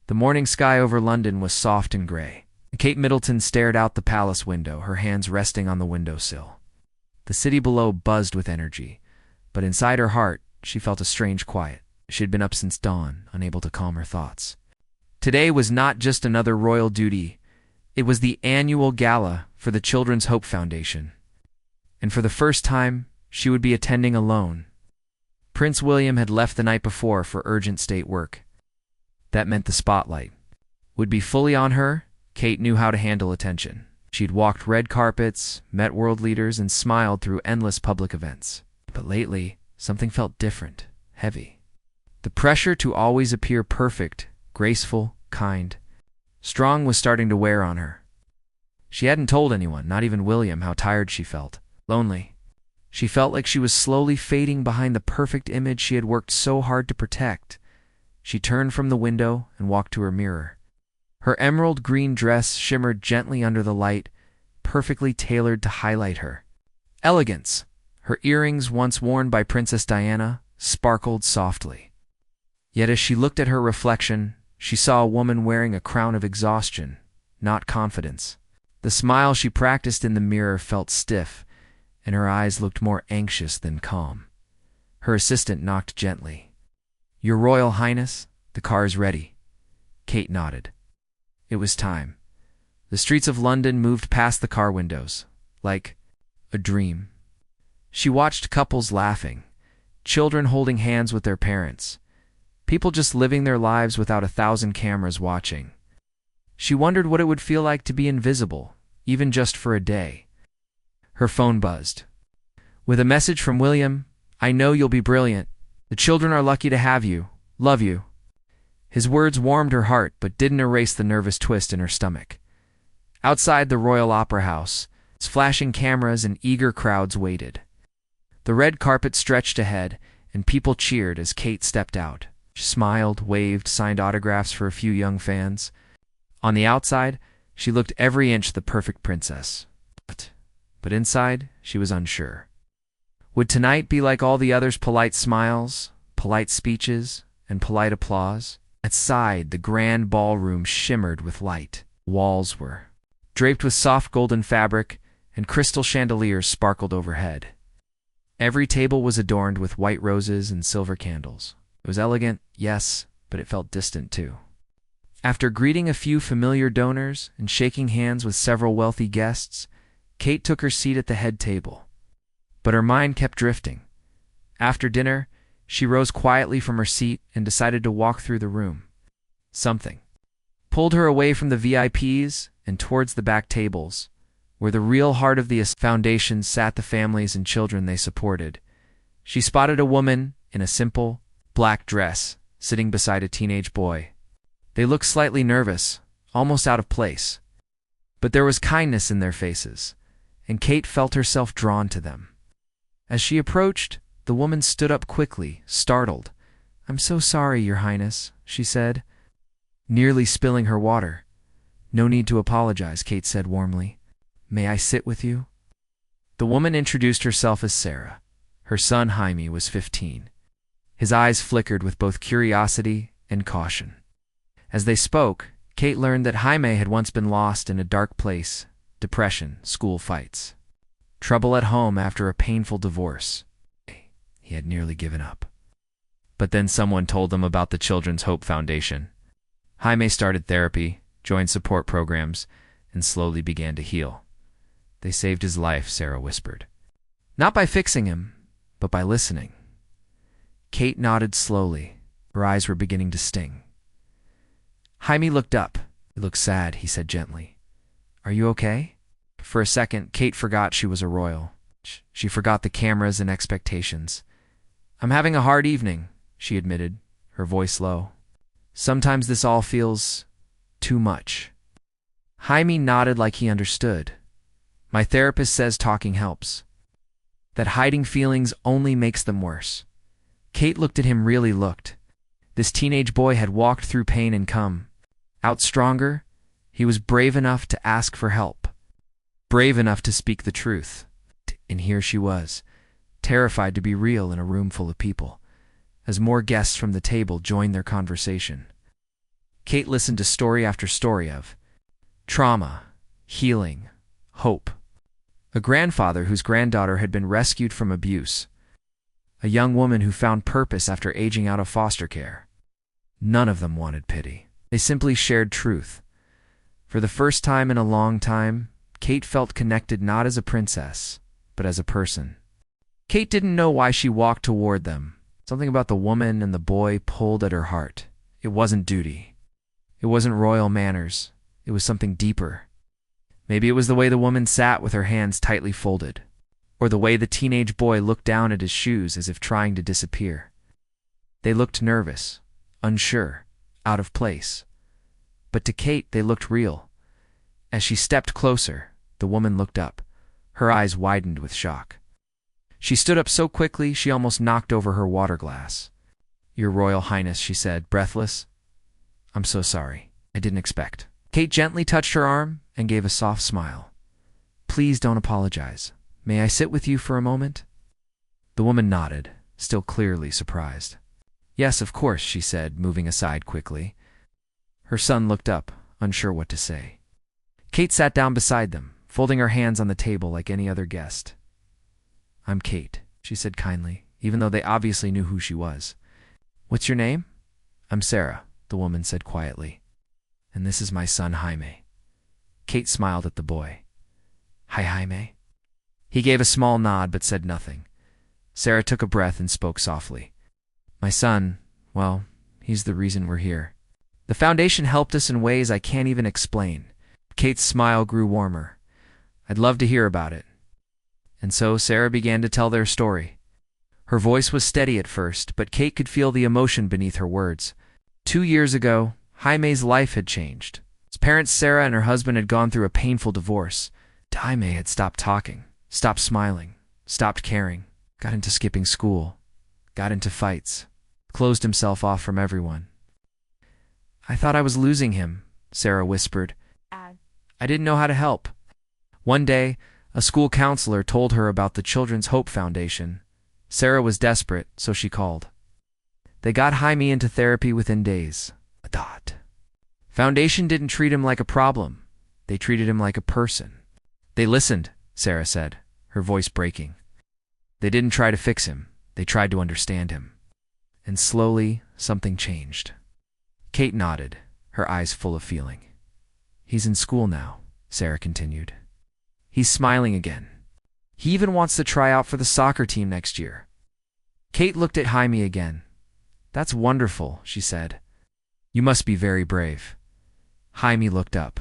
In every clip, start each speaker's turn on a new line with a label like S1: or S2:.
S1: The morning sky over London was soft and grey. Kate Middleton stared out the palace window, her hands resting on the windowsill. The city below buzzed with energy, but inside her heart, she felt a strange quiet. She had been up since dawn, unable to calm her thoughts. Today was not just another royal duty. It was the annual gala for the Children's Hope Foundation. And for the first time, she would be attending alone. Prince William had left the night before for urgent state work. That meant the spotlight would be fully on her. Kate knew how to handle attention. She'd walked red carpets, met world leaders, and smiled through endless public events. But lately, something felt different, heavy. The pressure to always appear perfect, graceful, kind, strong was starting to wear on her. She hadn't told anyone, not even William, how tired she felt. Lonely. She felt like she was slowly fading behind the perfect image she had worked so hard to protect. She turned from the window and walked to her mirror. Her emerald green dress shimmered gently under the light, perfectly tailored to highlight her elegance. Her earrings, once worn by Princess Diana, sparkled softly. Yet as she looked at her reflection, she saw a woman wearing a crown of exhaustion, not confidence. The smile she practiced in the mirror felt stiff, and her eyes looked more anxious than calm. Her assistant knocked gently. "Your Royal Highness, the car is ready." Kate nodded. It was time. The streets of London moved past the car windows, like a dream. She watched couples laughing, children holding hands with their parents, people just living their lives without 1,000 cameras watching. She wondered what it would feel like to be invisible, even just for a day. Her phone buzzed. With a message from William, "I know you'll be brilliant. The children are lucky to have you. Love you." His words warmed her heart but didn't erase the nervous twist in her stomach. Outside the Royal Opera House, its flashing cameras and eager crowds waited. The red carpet stretched ahead, and people cheered as Kate stepped out. She smiled, waved, signed autographs for a few young fans. On the outside, she looked every inch the perfect princess. But inside, she was unsure. Would tonight be like all the others? Polite smiles, polite speeches, and polite applause? Outside, the grand ballroom shimmered with light. Walls were draped with soft golden fabric, and crystal chandeliers sparkled overhead. Every table was adorned with white roses and silver candles. It was elegant, yes, but it felt distant too. After greeting a few familiar donors and shaking hands with several wealthy guests, Kate took her seat at the head table. But her mind kept drifting. After dinner, she rose quietly from her seat and decided to walk through the room. Something pulled her away from the VIPs and towards the back tables, where the real heart of the foundation sat, the families and children they supported. She spotted a woman in a simple, black dress sitting beside a teenage boy. They looked slightly nervous, almost out of place. But there was kindness in their faces, and Kate felt herself drawn to them. As she approached, the woman stood up quickly, startled. "I'm so sorry, Your Highness," she said, nearly spilling her water. "No need to apologize," Kate said warmly. "May I sit with you?" The woman introduced herself as Sarah. Her son Jaime was 15. His eyes flickered with both curiosity and caution. As they spoke, Kate learned that Jaime had once been lost in a dark place, depression, school fights, trouble at home after a painful divorce. He had nearly given up. But then someone told them about the Children's Hope Foundation. Jaime started therapy, joined support programs, and slowly began to heal. "They saved his life," Sarah whispered. "Not by fixing him, but by listening." Kate nodded slowly. Her eyes were beginning to sting. Jaime looked up. "You look sad," he said gently. "Are you okay?" For a second, Kate forgot she was a royal. She forgot the cameras and expectations. "I'm having a hard evening," she admitted, her voice low. "Sometimes this all feels too much." Jaime nodded like he understood. "My therapist says talking helps. That hiding feelings only makes them worse." Kate looked at him, really looked. This teenage boy had walked through pain and come out stronger. He was brave enough to ask for help, brave enough to speak the truth. And here she was, terrified to be real in a room full of people, as more guests from the table joined their conversation. Kate listened to story after story of trauma, healing, hope. A grandfather whose granddaughter had been rescued from abuse. A young woman who found purpose after aging out of foster care. None of them wanted pity. They simply shared truth. For the first time in a long time, Kate felt connected not as a princess, but as a person. Kate didn't know why she walked toward them. Something about the woman and the boy pulled at her heart. It wasn't duty. It wasn't royal manners. It was something deeper. Maybe it was the way the woman sat with her hands tightly folded, or the way the teenage boy looked down at his shoes as if trying to disappear. They looked nervous, unsure, out of place. But to Kate, they looked real. As she stepped closer, the woman looked up. Her eyes widened with shock. She stood up so quickly she almost knocked over her water glass. "Your Royal Highness," she said, breathless. "I'm so sorry. I didn't expect." Kate gently touched her arm and gave a soft smile. "Please don't apologize. May I sit with you for a moment?" The woman nodded, still clearly surprised. "Yes, of course," she said, moving aside quickly. Her son looked up, unsure what to say. Kate sat down beside them, folding her hands on the table like any other guest. "I'm Kate," she said kindly, even though they obviously knew who she was. "What's your name?" "I'm Sarah," the woman said quietly. "And this is my son, Jaime." Kate smiled at the boy. "Hi, Jaime." He gave a small nod but said nothing. Sarah took a breath and spoke softly. "My son, well, he's the reason we're here. The foundation helped us in ways I can't even explain." Kate's smile grew warmer. "I'd love to hear about it." And so Sarah began to tell their story. Her voice was steady at first, but Kate could feel the emotion beneath her words. 2 years ago, Jaime's life had changed. His parents, Sarah and her husband, had gone through a painful divorce. Jaime had stopped talking, stopped smiling, stopped caring, got into skipping school, got into fights, closed himself off from everyone. "I thought I was losing him," Sarah whispered. "I didn't know how to help." One day, a school counselor told her about the Children's Hope Foundation. Sarah was desperate, so she called. They got Jaime into therapy within days. Foundation didn't treat him like a problem. They treated him like a person. "They listened," Sarah said, her voice breaking. "They didn't try to fix him. They tried to understand him." And slowly, something changed. Kate nodded, her eyes full of feeling. "He's in school now," Sarah continued. "He's smiling again. He even wants to try out for the soccer team next year." Kate looked at Jaime again. "That's wonderful," she said. "You must be very brave." Jaime looked up.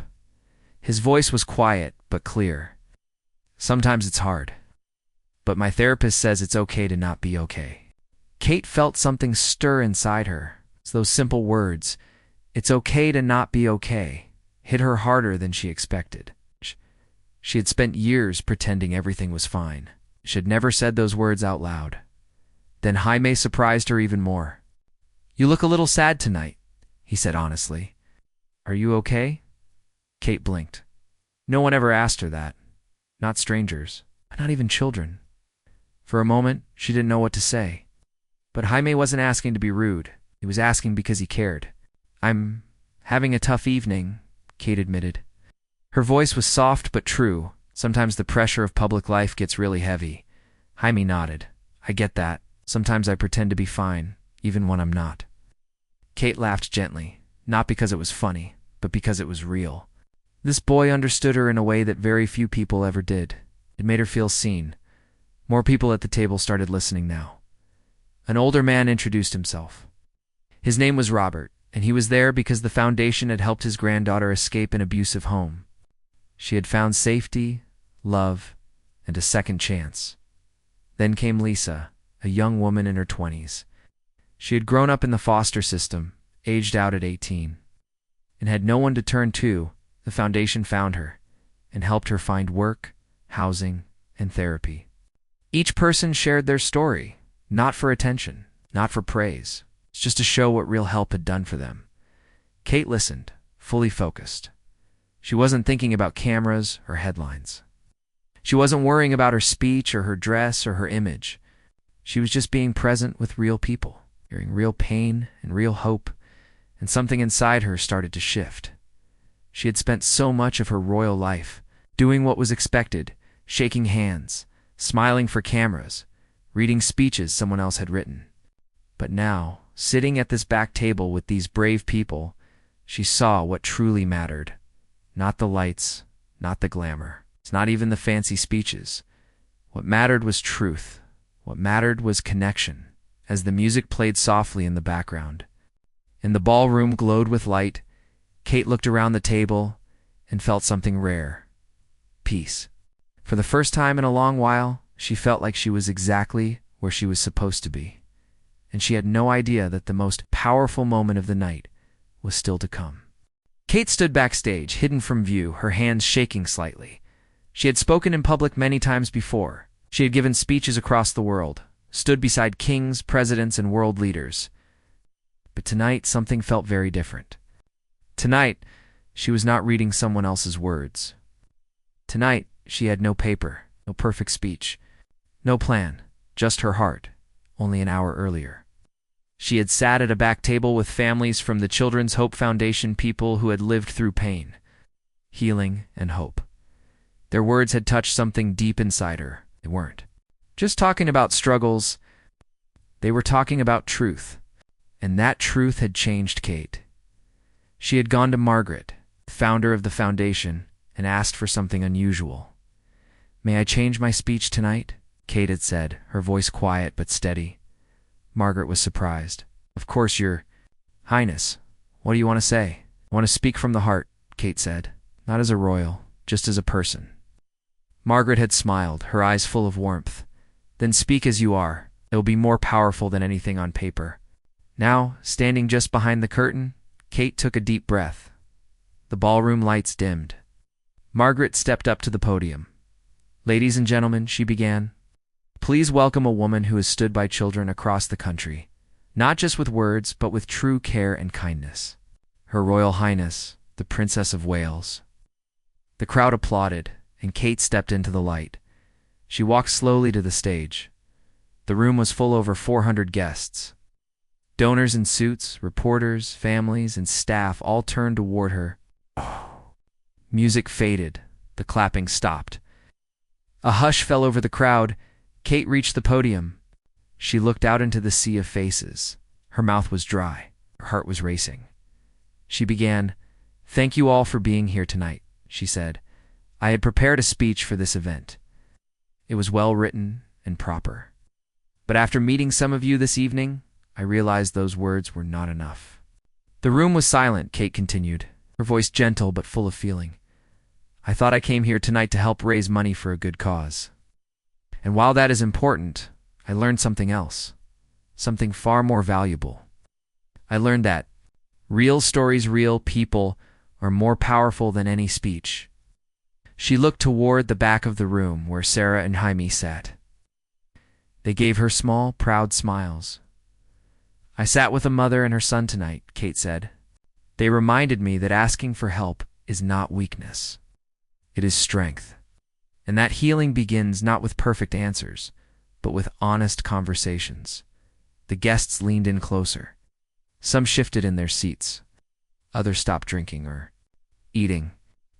S1: His voice was quiet but clear. "Sometimes it's hard. But my therapist says it's okay to not be okay." Kate felt something stir inside her. It's those simple words, "It's okay to not be okay," hit her harder than she expected. She had spent years pretending everything was fine. She had never said those words out loud. Then Jaime surprised her even more. "You look a little sad tonight," he said honestly. "Are you okay?" Kate blinked. No one ever asked her that. Not strangers, not even children. For a moment, she didn't know what to say. But Jaime wasn't asking to be rude. He was asking because he cared. "I'm having a tough evening," Kate admitted. Her voice was soft but true. Sometimes the pressure of public life gets really heavy. Jaime nodded. "I get that. Sometimes I pretend to be fine, even when I'm not." Kate laughed gently, not because it was funny, but because it was real. This boy understood her in a way that very few people ever did. It made her feel seen. More people at the table started listening now. An older man introduced himself. His name was Robert, and he was there because the foundation had helped his granddaughter escape an abusive home. She had found safety, love, and a second chance. Then came Lisa, a young woman in her 20s. She had grown up in the foster system, aged out at 18, and had no one to turn to. The foundation found her and helped her find work, housing, and therapy. Each person shared their story, not for attention, not for praise. It's just to show what real help had done for them. Kate listened, fully focused. She wasn't thinking about cameras or headlines. She wasn't worrying about her speech or her dress or her image. She was just being present with real people, hearing real pain and real hope, and and something inside her started to shift. She had spent so much of her royal life doing what was expected, shaking hands, smiling for cameras, reading speeches someone else had written. But now, sitting at this back table with these brave people, she saw what truly mattered. Not the lights, not the glamour, not even the fancy speeches. What mattered was truth. What mattered was connection. As the music played softly in the background, and the ballroom glowed with light, Kate looked around the table and felt something rare. Peace. For the first time in a long while, she felt like she was exactly where she was supposed to be. And she had no idea that the most powerful moment of the night was still to come. Kate stood backstage, hidden from view, her hands shaking slightly. She had spoken in public many times before. She had given speeches across the world, stood beside kings, presidents, and world leaders. But tonight, something felt very different. Tonight, she was not reading someone else's words. Tonight, she had no paper, no perfect speech, no plan, just her heart, only an hour earlier. She had sat at a back table with families from the Children's Hope Foundation, people who had lived through pain, healing, and hope. Their words had touched something deep inside her. They weren't just talking about struggles. They were talking about truth. And that truth had changed Kate. She had gone to Margaret, founder of the foundation, and asked for something unusual. "May I change my speech tonight?" Kate had said, her voice quiet but steady. Margaret was surprised. "Of course, Your Highness. What do you want to say?" "I want to speak from the heart," Kate said. "Not as a royal, just as a person." Margaret had smiled, her eyes full of warmth. "Then speak as you are. It will be more powerful than anything on paper." Now, standing just behind the curtain, Kate took a deep breath. The ballroom lights dimmed. Margaret stepped up to the podium. "Ladies and gentlemen," she began, "please welcome a woman who has stood by children across the country, not just with words, but with true care and kindness. Her Royal Highness, the Princess of Wales." The crowd applauded, and Kate stepped into the light. She walked slowly to the stage. The room was full over 400 guests. Donors in suits, reporters, families, and staff all turned toward her. Music faded. The clapping stopped. A hush fell over the crowd. Kate reached the podium. She looked out into the sea of faces. Her mouth was dry. Her heart was racing. She began, "Thank you all for being here tonight," she said. "I had prepared a speech for this event. It was well written and proper. But after meeting some of you this evening, I realized those words were not enough." The room was silent, Kate continued, her voice gentle but full of feeling. "I thought I came here tonight to help raise money for a good cause. And while that is important, I learned something else, something far more valuable. I learned that real stories, real people, are more powerful than any speech." She looked toward the back of the room where Sarah and Jaime sat. They gave her small, proud smiles. "I sat with a mother and her son tonight," Kate said. "They reminded me that asking for help is not weakness. It is strength. And that healing begins not with perfect answers, but with honest conversations." The guests leaned in closer. Some shifted in their seats. Others stopped drinking or eating.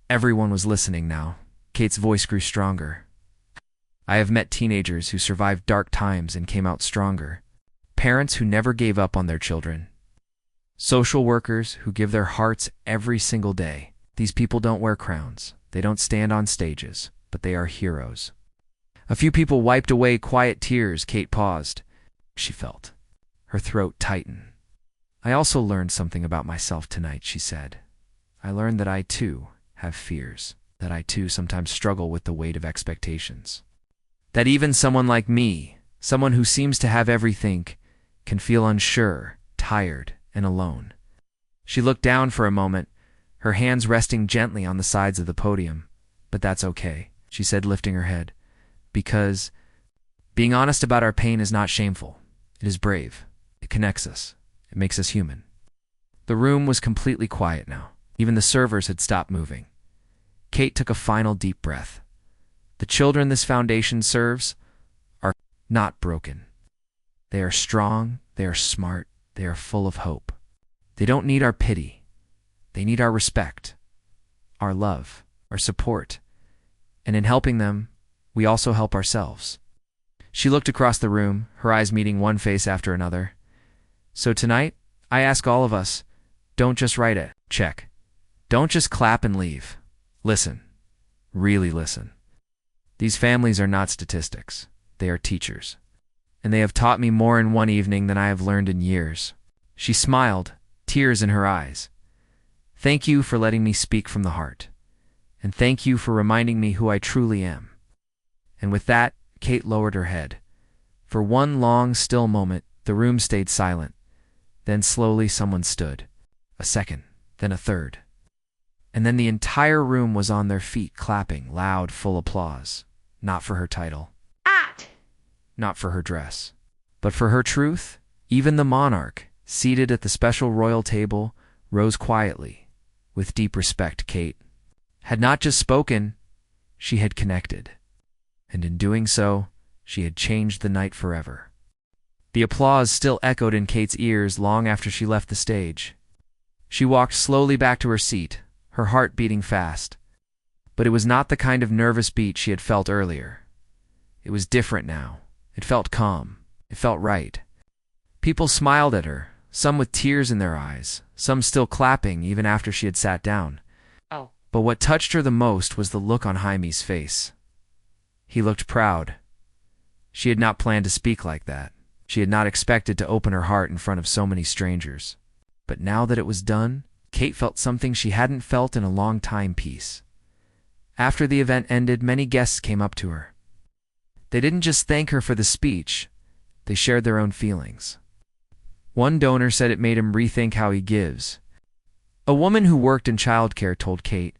S1: Everyone was listening now. Kate's voice grew stronger. "I have met teenagers who survived dark times and came out stronger. Parents who never gave up on their children. Social workers who give their hearts every single day. These people don't wear crowns. They don't stand on stages, but they are heroes." A few people wiped away quiet tears. Kate paused. She felt her throat tighten. "I also learned something about myself tonight," she said. "I learned that I, too, have fears, that I, too, sometimes struggle with the weight of expectations. That even someone like me, someone who seems to have everything, can feel unsure, tired, and alone." She looked down for a moment, her hands resting gently on the sides of the podium. "But that's okay," she said, lifting her head, "because being honest about our pain is not shameful. It is brave. It connects us. It makes us human." The room was completely quiet now. Even the servers had stopped moving. Kate took a final deep breath. The children this foundation serves are not broken. They are strong, they are smart, they are full of hope. They don't need our pity. They need our respect, our love, our support. And in helping them, we also help ourselves. She looked across the room, her eyes meeting one face after another. So tonight, I ask all of us, don't just write it. Check. Don't just clap and leave. Listen. Really listen. These families are not statistics. They are teachers. And they have taught me more in one evening than I have learned in years. She smiled, tears in her eyes. Thank you for letting me speak from the heart. And thank you for reminding me who I truly am. And with that, Kate lowered her head. For one long, still moment, the room stayed silent. Then slowly someone stood. A second, then a third. And then the entire room was on their feet, clapping, loud, full applause. Not for her title. Not for her dress. But for her truth. Even the monarch, seated at the special royal table, rose quietly. With deep respect, Kate had not just spoken, she had connected. And in doing so, she had changed the night forever. The applause still echoed in Kate's ears long after she left the stage. She walked slowly back to her seat, her heart beating fast. But it was not the kind of nervous beat she had felt earlier. It was different now. It felt calm. It felt right. People smiled at her, some with tears in their eyes, some still clapping even after she had sat down. But what touched her the most was the look on Jaime's face. He looked proud. She had not planned to speak like that. She had not expected to open her heart in front of so many strangers. But now that it was done, Kate felt something she hadn't felt in a long time: peace. After the event ended, many guests came up to her. They didn't just thank her for the speech, they shared their own feelings. One donor said it made him rethink how he gives. A woman who worked in childcare told Kate,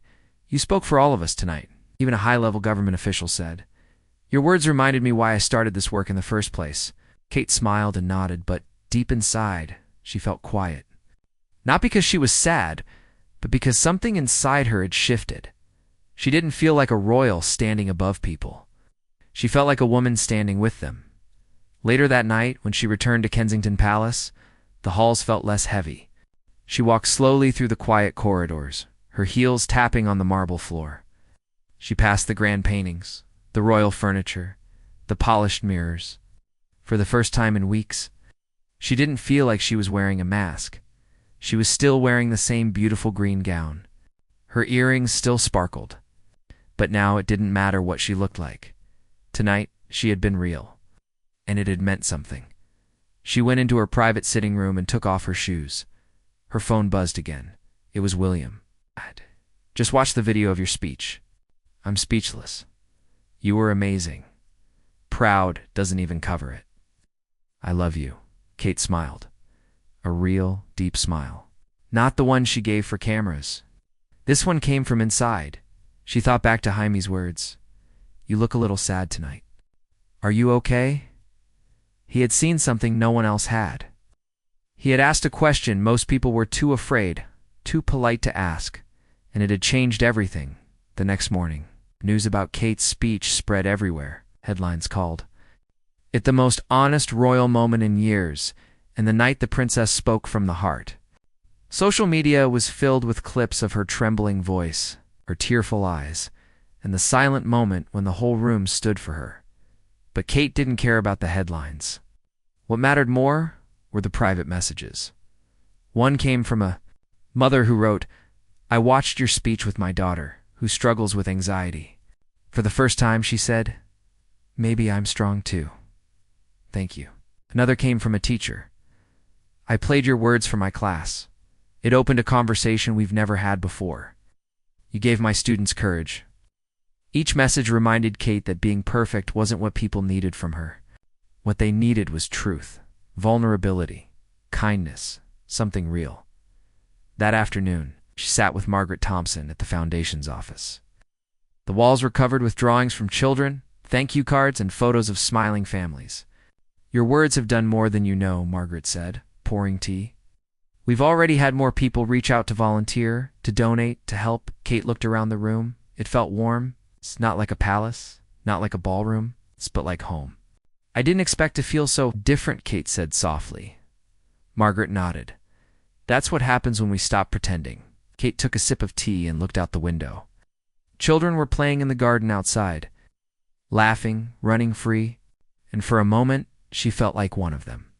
S1: "You spoke for all of us tonight." Even a high-level government official said, "Your words reminded me why I started this work in the first place." Kate smiled and nodded, but deep inside, she felt quiet. Not because she was sad, but because something inside her had shifted. She didn't feel like a royal standing above people. She felt like a woman standing with them. Later that night, when she returned to Kensington Palace, the halls felt less heavy. She walked slowly through the quiet corridors, her heels tapping on the marble floor. She passed the grand paintings, the royal furniture, the polished mirrors. For the first time in weeks, she didn't feel like she was wearing a mask. She was still wearing the same beautiful green gown. Her earrings still sparkled. But now it didn't matter what she looked like. Tonight, she had been real. And it had meant something. She went into her private sitting room and took off her shoes. Her phone buzzed again. It was William. "Just watch the video of your speech. I'm speechless. You were amazing. Proud doesn't even cover it." "I love you." Kate smiled. A real, deep smile. Not the one she gave for cameras. This one came from inside. She thought back to Jaime's words. "You look a little sad tonight. Are you okay?" He had seen something no one else had. He had asked a question most people were too afraid, too polite to ask, and it had changed everything. The next morning, news about Kate's speech spread everywhere. Headlines called it the most honest royal moment in years, and the night the princess spoke from the heart. Social media was filled with clips of her trembling voice, her tearful eyes, and the silent moment when the whole room stood for her. But Kate didn't care about the headlines. What mattered more were the private messages. One came from a mother who wrote, "I watched your speech with my daughter, who struggles with anxiety. For the first time," she said, "maybe I'm strong too. Thank you." Another came from a teacher. "I played your words for my class. It opened a conversation we've never had before. You gave my students courage." Each message reminded Kate that being perfect wasn't what people needed from her. What they needed was truth, vulnerability, kindness, something real. That afternoon, she sat with Margaret Thompson at the Foundation's office. The walls were covered with drawings from children, thank you cards, and photos of smiling families. "Your words have done more than you know," Margaret said, pouring tea. "We've already had more people reach out to volunteer, to donate, to help." Kate looked around the room. It felt warm. It's not like a palace, not like a ballroom, but like home. "I didn't expect to feel so different," Kate said softly. Margaret nodded. That's what happens when we stop pretending. Kate took a sip of tea and looked out the window. Children were playing in the garden outside, laughing, running free, and for a moment she felt like one of them.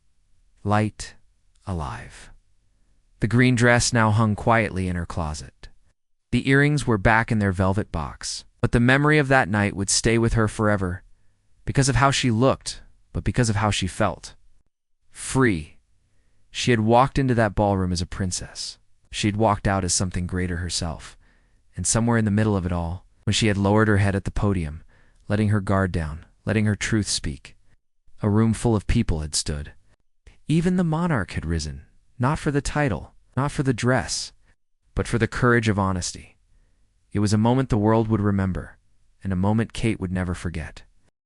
S1: Light, alive. The green dress now hung quietly in her closet. The earrings were back in their velvet box, but the memory of that night would stay with her forever, because of how she looked, but because of how she felt. Free. She had walked into that ballroom as a princess. She had walked out as something greater herself. And somewhere in the middle of it all, when she had lowered her head at the podium, letting her guard down, letting her truth speak, a room full of people had stood. Even the monarch had risen, not for the title, not for the dress, but for the courage of honesty. It was a moment the world would remember, and a moment Kate would never forget.